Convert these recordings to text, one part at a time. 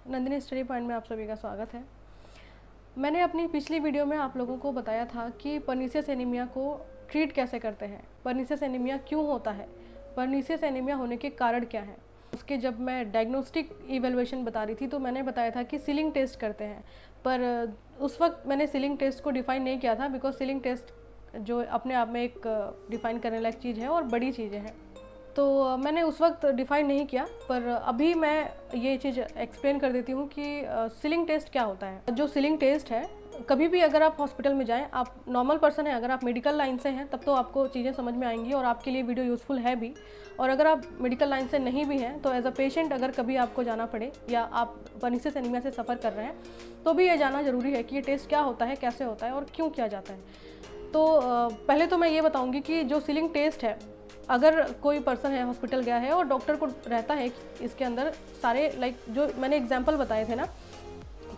Nandini study point में आप सभी का स्वागत है। मैंने अपनी पिछली वीडियो में आप लोगों को बताया था कि पर्नीशियस एनीमिया को ट्रीट कैसे करते हैं, पर्नीशियस एनीमिया क्यों होता है, पर्नीशियस एनीमिया होने के कारण क्या हैं। उसके जब मैं डायग्नोस्टिक इवेलुएशन बता रही थी तो मैंने बताया था कि सीलिंग टेस्ट करते हैं, पर उस वक्त मैंने सीलिंग टेस्ट को डिफ़ाइन नहीं किया था, बिकॉज सीलिंग टेस्ट जो अपने आप में एक डिफ़ाइन करने लायक चीज़ है और बड़ी चीज़ें हैं, तो मैंने उस वक्त डिफ़ाइन नहीं किया। पर अभी मैं ये चीज़ एक्सप्लेन कर देती हूँ कि सीलिंग टेस्ट क्या होता है। जो सीलिंग टेस्ट है, कभी भी अगर आप हॉस्पिटल में जाएं, आप नॉर्मल पर्सन हैं, अगर आप मेडिकल लाइन से हैं तब तो आपको चीज़ें समझ में आएंगी और आपके लिए वीडियो यूज़फुल है भी। और अगर आप मेडिकल लाइन से नहीं भी हैं तो एज अ पेशेंट अगर कभी आपको जाना पड़े या आप पर्नीशियस एनीमिया से सफ़र कर रहे हैं तो भी ये जानना ज़रूरी है कि ये टेस्ट क्या होता है, कैसे होता है और क्यों किया जाता है। तो पहले तो मैं ये बताऊँगी कि जो सीलिंग टेस्ट है, अगर कोई पर्सन है, हॉस्पिटल गया है और डॉक्टर को रहता है इसके अंदर सारे जो मैंने एग्जांपल बताए थे ना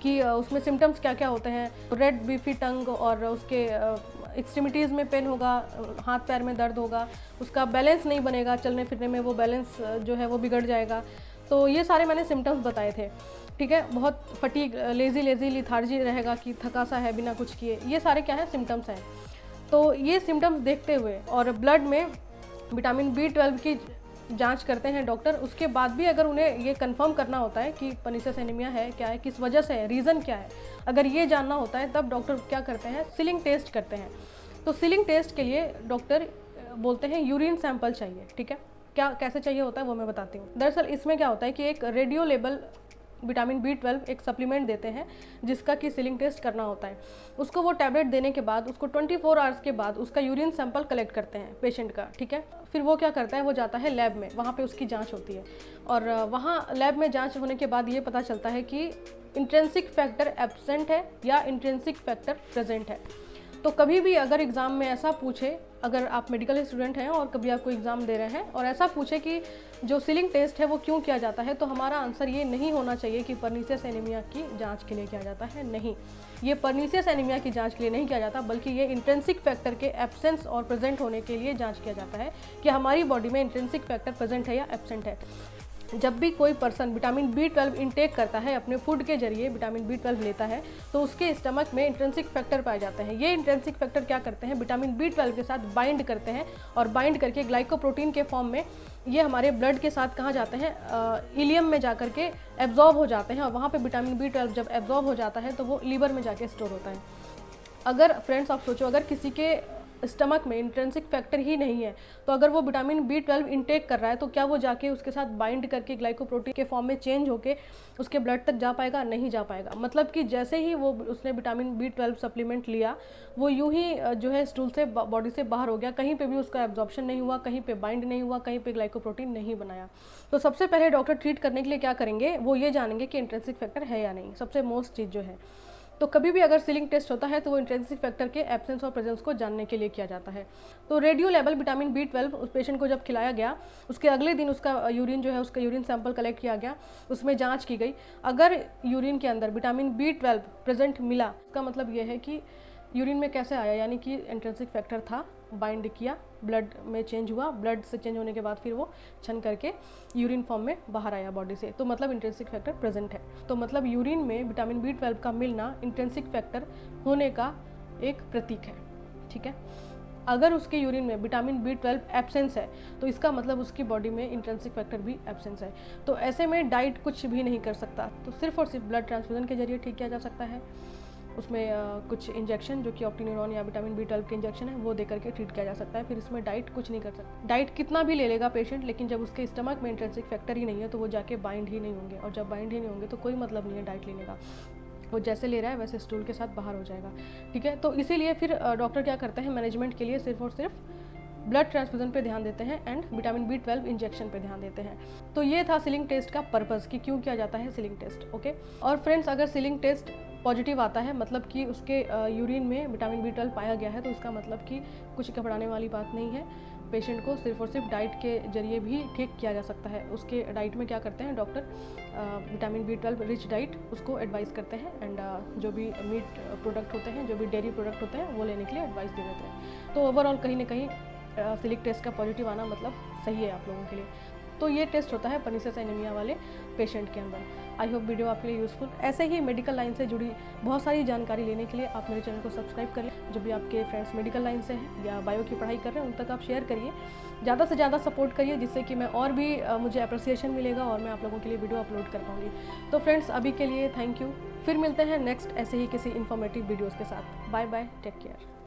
कि उसमें सिम्टम्स क्या क्या होते हैं, रेड बीफी टंग और उसके एक्सट्रीमिटीज़ में पेन होगा, हाथ पैर में दर्द होगा, उसका बैलेंस नहीं बनेगा, चलने फिरने में वो बैलेंस जो है वो बिगड़ जाएगा। तो ये सारे मैंने सिम्टम्स बताए थे, ठीक है। बहुत फटीग, लेज़ी लिथार्जी रहेगा कि थका सा है बिना कुछ किए, ये सारे क्या है, सिम्टम्स हैं। तो ये सिम्टम्स देखते हुए और ब्लड में विटामिन B12 की जांच करते हैं डॉक्टर, उसके बाद भी अगर उन्हें ये कंफर्म करना होता है कि पर्नीशियस एनीमिया है क्या है, किस वजह से है, रीज़न क्या है, अगर ये जानना होता है तब डॉक्टर क्या करते हैं, सीलिंग टेस्ट करते हैं। तो सीलिंग टेस्ट के लिए डॉक्टर बोलते हैं यूरिन सैंपल चाहिए, ठीक है। क्या कैसे चाहिए होता है वो मैं बताती हूँ। दरअसल इसमें क्या होता है कि एक रेडियो लेबल विटामिन B12 एक सप्लीमेंट देते हैं जिसका कि सीलिंग टेस्ट करना होता है। उसको वो टैबलेट देने के बाद उसको 24 आवर्स के बाद उसका यूरिन सैंपल कलेक्ट करते हैं पेशेंट का, ठीक है। फिर वो क्या करता है, वो जाता है लैब में, वहाँ पे उसकी जांच होती है और वहाँ लैब में जांच होने के बाद ये पता चलता है कि इंट्रिंसिक फैक्टर एब्सेंट है या इंट्रिंसिक फैक्टर प्रेजेंट है। तो कभी भी अगर एग्ज़ाम में ऐसा पूछे, अगर आप मेडिकल स्टूडेंट हैं और कभी आपको एग्ज़ाम दे रहे हैं और ऐसा पूछे कि जो सीलिंग टेस्ट है वो क्यों किया जाता है, तो हमारा आंसर ये नहीं होना चाहिए कि पर्नीशियस एनीमिया की जांच के लिए किया जाता है। नहीं, ये पर्नीशियस एनीमिया की जांच के लिए नहीं किया जाता, बल्कि ये इंट्रिंसिक फैक्टर के एब्सेंस और प्रेजेंट होने के लिए जांच किया जाता है कि हमारी बॉडी में इंट्रिंसिक फैक्टर प्रेजेंट है या एब्सेंट है। जब भी कोई पर्सन विटामिन B12 इंटेक करता है, अपने फूड के जरिए विटामिन B12 लेता है, तो उसके स्टमक में इंट्रिंसिक फैक्टर पाए जाते हैं। ये इंट्रिंसिक फैक्टर क्या करते हैं, विटामिन B12 के साथ बाइंड करते हैं और बाइंड करके ग्लाइकोप्रोटीन के फॉर्म में ये हमारे ब्लड के साथ कहाँ जाते हैं, इलियम में जा करके एब्जॉर्ब हो जाते हैं और वहाँ पे विटामिन B12 जब एब्जॉर्ब हो जाता है तो वो लीवर में जाके स्टोर होता है। अगर फ्रेंड्स आप सोचो, अगर किसी के स्टमक में इंट्रिंसिक फैक्टर ही नहीं है तो अगर वो विटामिन B12 इंटेक कर रहा है तो क्या वो जाके उसके साथ बाइंड करके ग्लाइकोप्रोटीन के फॉर्म में चेंज होके उसके ब्लड तक जा पाएगा? नहीं जा पाएगा। मतलब कि जैसे ही वो उसने विटामिन B12 सप्लीमेंट लिया, वो यूं ही जो है स्टूल से, बॉडी से बाहर हो गया, कहीं पे भी उसका एब्जॉर्प्शन नहीं हुआ, कहीं पे बाइंड नहीं हुआ, कहीं पे ग्लाइकोप्रोटीन नहीं बनाया। तो सबसे पहले डॉक्टर ट्रीट करने के लिए क्या करेंगे, वो ये जानेंगे कि इंट्रिंसिक फैक्टर है या नहीं, सबसे मोस्ट चीज़ जो है। तो कभी भी अगर सीलिंग टेस्ट होता है तो वो इंट्रिंसिक फैक्टर के एब्सेंस और प्रेजेंस को जानने के लिए किया जाता है। तो रेडियो लेवल विटामिन B12 उस पेशेंट को जब खिलाया गया, उसके अगले दिन उसका यूरिन जो है, उसका यूरिन सैंपल कलेक्ट किया गया, उसमें जांच की गई। अगर यूरिन के अंदर विटामिन B12 प्रेजेंट मिला, इसका मतलब ये है कि यूरिन में कैसे आया, यानी कि इंट्रिंसिक फैक्टर था, बाइंड किया, ब्लड में चेंज हुआ, ब्लड से चेंज होने के बाद फिर वो छन करके यूरिन फॉर्म में बाहर आया बॉडी से, तो मतलब इंट्रिंसिक फैक्टर प्रेजेंट है। तो मतलब यूरिन में विटामिन B12 का मिलना इंट्रिंसिक फैक्टर होने का एक प्रतीक है, ठीक है। अगर उसके यूरिन में विटामिन B12 एब्सेंस है तो इसका मतलब उसकी बॉडी में इंट्रिंसिक फैक्टर भी एब्सेंस है। तो ऐसे में डाइट कुछ भी नहीं कर सकता, तो सिर्फ और सिर्फ ब्लड ट्रांसफ्यूजन के जरिए ठीक किया जा सकता है। उसमें कुछ इंजेक्शन जो कि ऑप्टिन्यूरॉन या विटामिन B12 के इंजेक्शन है वो दे करके ट्रीट किया जा सकता है। फिर इसमें डाइट कुछ नहीं कर सकता। डाइट कितना भी ले लेगा पेशेंट, लेकिन जब उसके स्टमक में इंट्रिंसिक फैक्टर ही नहीं है तो वो जाके बाइंड ही नहीं होंगे, और जब बाइंड ही नहीं होंगे तो कोई मतलब नहीं है डाइट लेने का, वो जैसे ले रहा है वैसे स्टूल के साथ बाहर हो जाएगा, ठीक है। तो इसीलिए फिर डॉक्टर क्या करते हैं, मैनेजमेंट के लिए सिर्फ और सिर्फ ब्लड ट्रांसफ्यूजन पे ध्यान देते हैं एंड विटामिन B12 इंजेक्शन पे ध्यान देते हैं। तो ये था सीलिंग टेस्ट का पर्पस कि क्यों किया जाता है सीलिंग टेस्ट, ओके। और फ्रेंड्स, अगर सीलिंग टेस्ट पॉजिटिव आता है, मतलब कि उसके यूरिन में विटामिन B12 पाया गया है, तो इसका मतलब कि कुछ घबराने वाली बात नहीं है। पेशेंट को सिर्फ और सिर्फ डाइट के जरिए भी ठीक किया जा सकता है। उसके डाइट में क्या करते हैं doctor, vitamin B12 rich diet उसको एडवाइस करते हैं एंड जो भी मीट प्रोडक्ट होते हैं, जो भी डेयरी प्रोडक्ट होते हैं वो लेने के लिए एडवाइस दे देते हैं। तो ओवरऑल कहीं ना कहीं सीलिंग टेस्ट का पॉजिटिव आना मतलब सही है आप लोगों के लिए। तो ये टेस्ट होता है पर्निशियस एनीमिया वाले पेशेंट के अंदर। आई होप वीडियो आपके लिए यूज़फुल। ऐसे ही मेडिकल लाइन से जुड़ी बहुत सारी जानकारी लेने के लिए आप मेरे चैनल को सब्सक्राइब करिए। जो भी आपके फ्रेंड्स मेडिकल लाइन से हैं या बायो की पढ़ाई कर रहे हैं उन तक आप शेयर करिए, ज़्यादा से ज़्यादा सपोर्ट करिए, जिससे कि मैं और भी मुझे अप्रिसिएशन मिलेगा और मैं आप लोगों के लिए वीडियो अपलोड कर पाऊँगी। तो फ्रेंड्स अभी के लिए थैंक यू। फिर मिलते हैं नेक्स्ट ऐसे ही किसी इन्फॉर्मेटिव वीडियोज़ के साथ। Bye bye, take care.